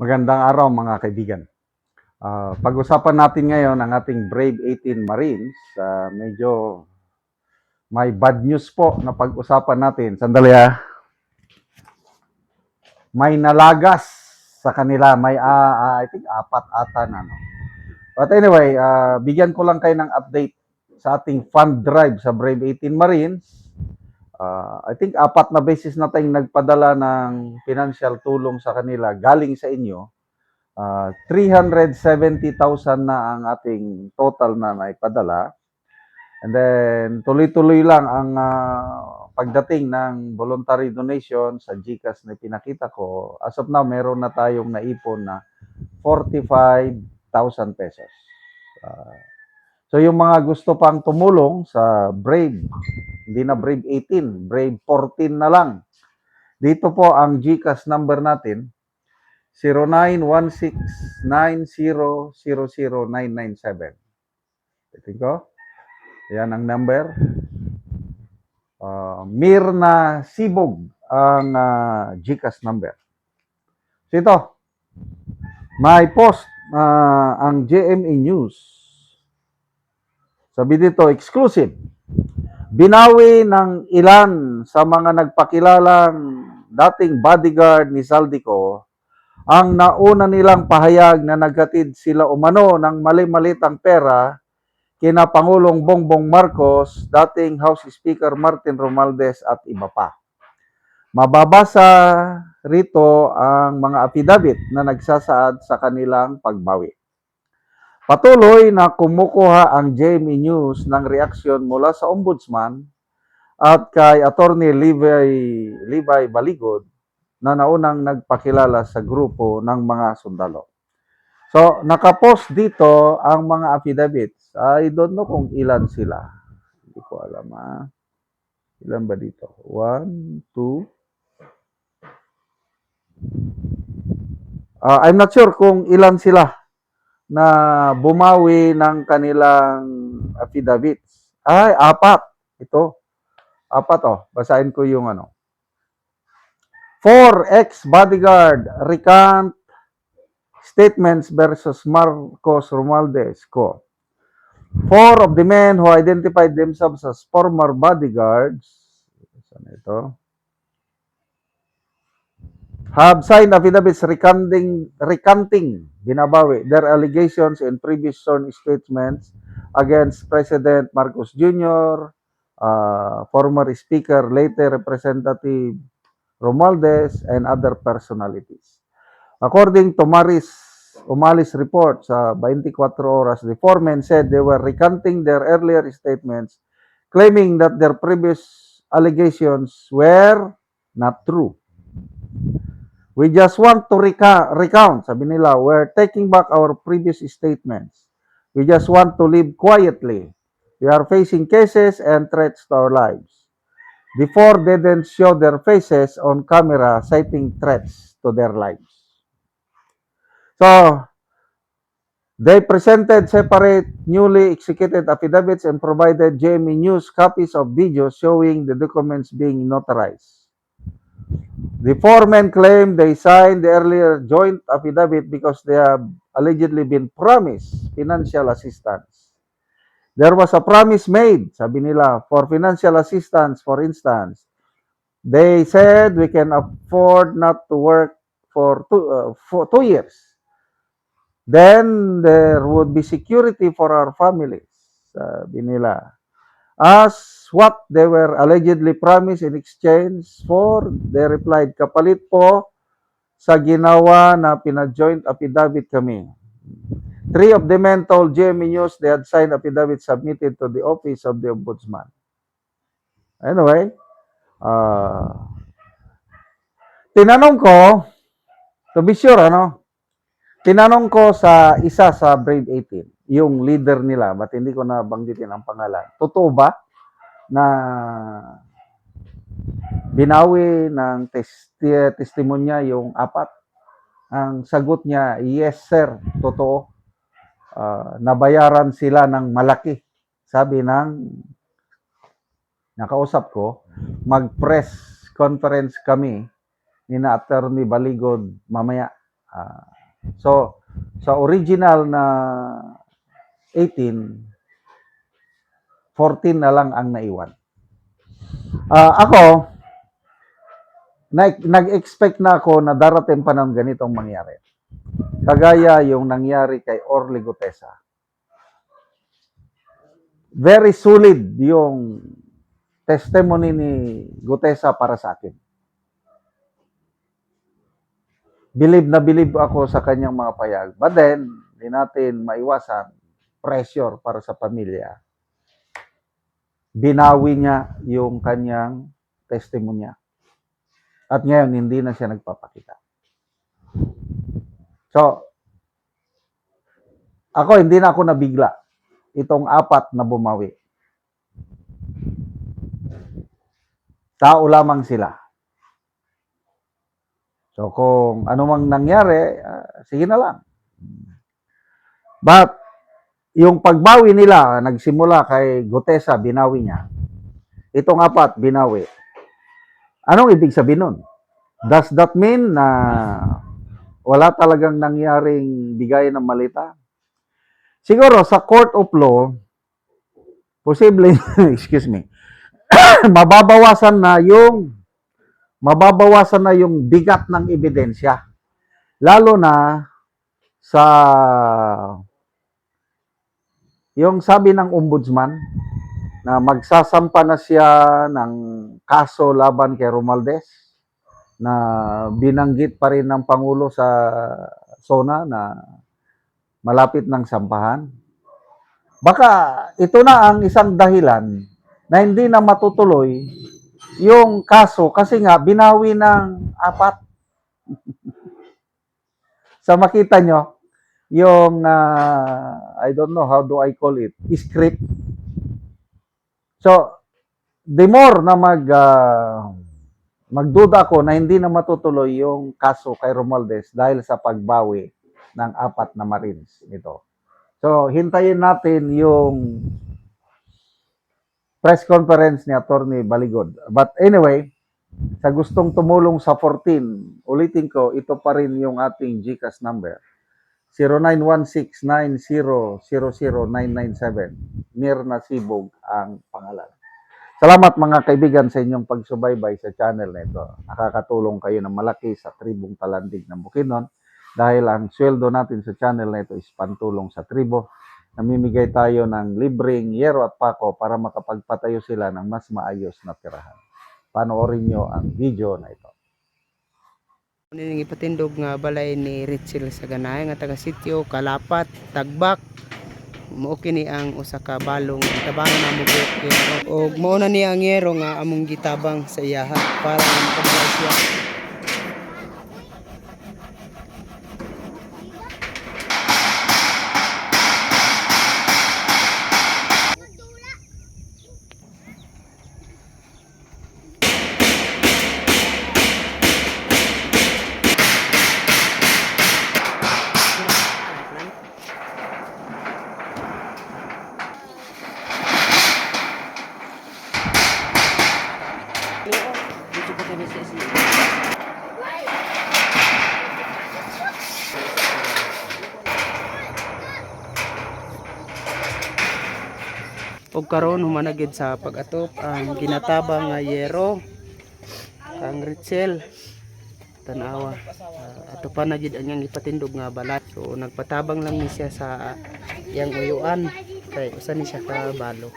Magandang araw mga kaibigan. Pag-usapan natin ngayon ang ating Brave 18 Marines. Medyo may bad news po na pag-usapan natin. Sandali May nalagas sa kanila. I think apat ata na. No? But anyway, bigyan ko lang kayo ng update sa ating fund drive sa Brave 18 Marines. I think apat na beses na tayong nagpadala ng financial tulong sa kanila galing sa inyo. 370,000 na ang ating total na naipadala. And then, tuloy-tuloy lang ang pagdating ng voluntary donation sa GCash na pinakita ko. As of now, meron na tayong naipon na 45,000 pesos. So, yung mga gusto pang tumulong sa Brave, hindi na Brave 18, Brave 14 na lang. Dito po ang GCash number natin, 091690000997. Ito ko. Yan ang number. Mirna Sibog ang GCash number. So ito, may post ang GMA News. Sabi dito, exclusive. Binawi ng ilan sa mga nagpakilalang dating bodyguard ni Saldico ang nauna nilang pahayag na naghatid sila umano ng mali-malitang pera kina Pangulong Bongbong Marcos, dating House Speaker Martin Romualdez at iba pa. Mababasa rito ang mga affidavit na nagsasaad sa kanilang pagbawi. Patuloy na kumukuha ang GMA News ng reaksyon mula sa Ombudsman at kay Attorney Levi Baligod na naunang nagpakilala sa grupo ng mga sundalo. So, nakapost dito ang mga affidavits. I don't know kung ilan sila. Hindi ko alam Ilan ba dito? 1, 2. I'm not sure kung ilan sila na bumawi ng kanilang affidavits. Ay, 4. Ito. 4 Basahin ko yung 4 ex-bodyguard recant statements versus Marcos Romualdez ko. 4 of the men who identified themselves as former bodyguards have signed affidavits recanting binabawi their allegations in previous sworn statements against President Marcos Jr., former Speaker, later Representative Romualdez, and other personalities. According to Umalis report sa 24 Oras, the four men said they were recanting their earlier statements, claiming that their previous allegations were not true. We just want to recount, sabi nila, we're taking back our previous statements. We just want to live quietly. We are facing cases and threats to our lives. The four didn't show their faces on camera citing threats to their lives. So, they presented separate newly executed affidavits and provided GMA News copies of videos showing the documents being notarized. The four men claim they signed the earlier joint affidavit because they have allegedly been promised financial assistance. There was a promise made, sabi nila, for financial assistance. For instance, they said we can afford not to work for 2 years. Then there would be security for our families, sabi nila. As what they were allegedly promised in exchange for, they replied, kapalit po sa ginawa na pina-joint affidavit kami. 3 of the men told GMA News they had signed affidavit submitted to the office of the Ombudsman. Anyway, tinanong ko, to be sure, tinanong ko sa isa sa Brave 18, yung leader nila, but hindi ko nabanggitin ang pangalan. Totoo ba na binawi ng testimonya yung 4? Ang sagot niya, yes sir, totoo. Nabayaran sila ng malaki. Sabi ng nakausap ko, mag-press conference kami ni na Attorney Baligod mamaya. So, sa original na 18, 14 na lang ang naiwan. Ako, nag-expect na ako na darating pa ng ganitong mangyari. Kagaya yung nangyari kay Orly Gutesa. Very solid yung testimony ni Gutesa para sa akin. Believe ako sa kanyang mga payag. But then, di natin maiwasan pressure para sa pamilya. Binawi niya yung kanyang testimonya. At ngayon, hindi na siya nagpapakita. So, hindi na ako nabigla. Itong 4 na bumawi. Tao lamang sila. So, kung ano mang nangyari, sige na lang. But, yung pagbawi nila, nagsimula kay Gutesa, binawi niya. Itong 4, binawi. Anong ibig sabihin nun? Does that mean na wala talagang nangyaring bigay ng malita? Siguro, sa court of law, posible, excuse me, mababawasan na yung bigat ng ebidensya. Lalo na sa yung sabi ng ombudsman na magsasampa na siya ng kaso laban kay Romualdez na binanggit pa rin ng Pangulo sa SONA na malapit ng sampahan. Baka ito na ang isang dahilan na hindi na matutuloy yung kaso kasi nga binawi ng 4. So makita nyo, yung, I don't know, how do I call it, script. So, the more na magduda ako na hindi na matutuloy yung kaso kay Romualdez dahil sa pagbawi ng 4 na Marines nito. So, hintayin natin yung press conference ni Attorney Baligod. But anyway, sa gustong tumulong sa 14, ulitin ko, ito pa rin yung ating GCash number. 0916-9000-997. Mirna Sibog ang pangalan. Salamat mga kaibigan sa inyong pagsubaybay sa channel na ito. Nakakatulong kayo ng malaki sa tribong Talandig ng Bukidnon dahil ang sweldo natin sa channel na ito is pantulong sa tribo. Namimigay tayo ng libreng yero at pako para makapagpatayo sila ng mas maayos na tirahan. Panoorin nyo ang video na ito. Ning ipatindog nga balay ni Richel sa ganay nga taga sitio Kalapat, Tagbak. Mao kini ang usa ka balong tabang na mo og mao na ni ang yero nga among gitabang sa iyaha para makabalay siya. Og karon humanagid sa pag-atop ang ginatabang nga yero kang Richel tanawa atopan na gid ang iyang ipatindog nga balay. So nagpatabang lang ni siya sa iyang uyuan kay usa ni siya ka balo.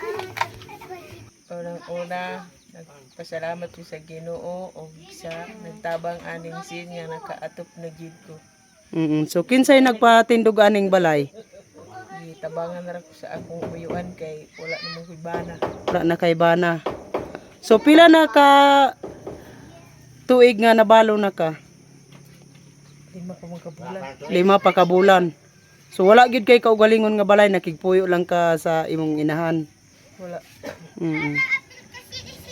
Unang-una, nagpasalamat ko sa Ginoo o sa nagtabang aning sin nga nakaatop na gid ko. So kinsay nagpatindog aning balay? Gitabangan na ko sa akong uyuan kay wala namang hibana. Wala na kay bana. So pila na ka tuig nga nabalo na ka? 5 pa mga kabulan. 5 pa ka bulan. So wala gid kay kaugalingon nga balay, nakigpuyo lang ka sa imong inahan. Wala.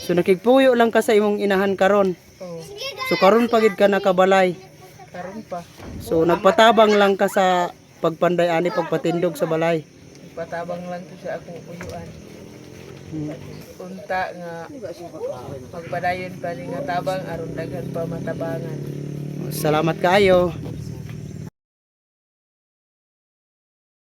So nakigpuyo lang ka sa imong inahan karon. Oh, So karon pa gid ka nakabalay. karon pa. So nagpatabang lang ka sa pagpanday ani pagpatindog sa balay. Patabang lang ko sa akong uyuan. Unta nga pagpadayon pa ni nga tabang aron daghan pa matabangan. Salamat kaayo.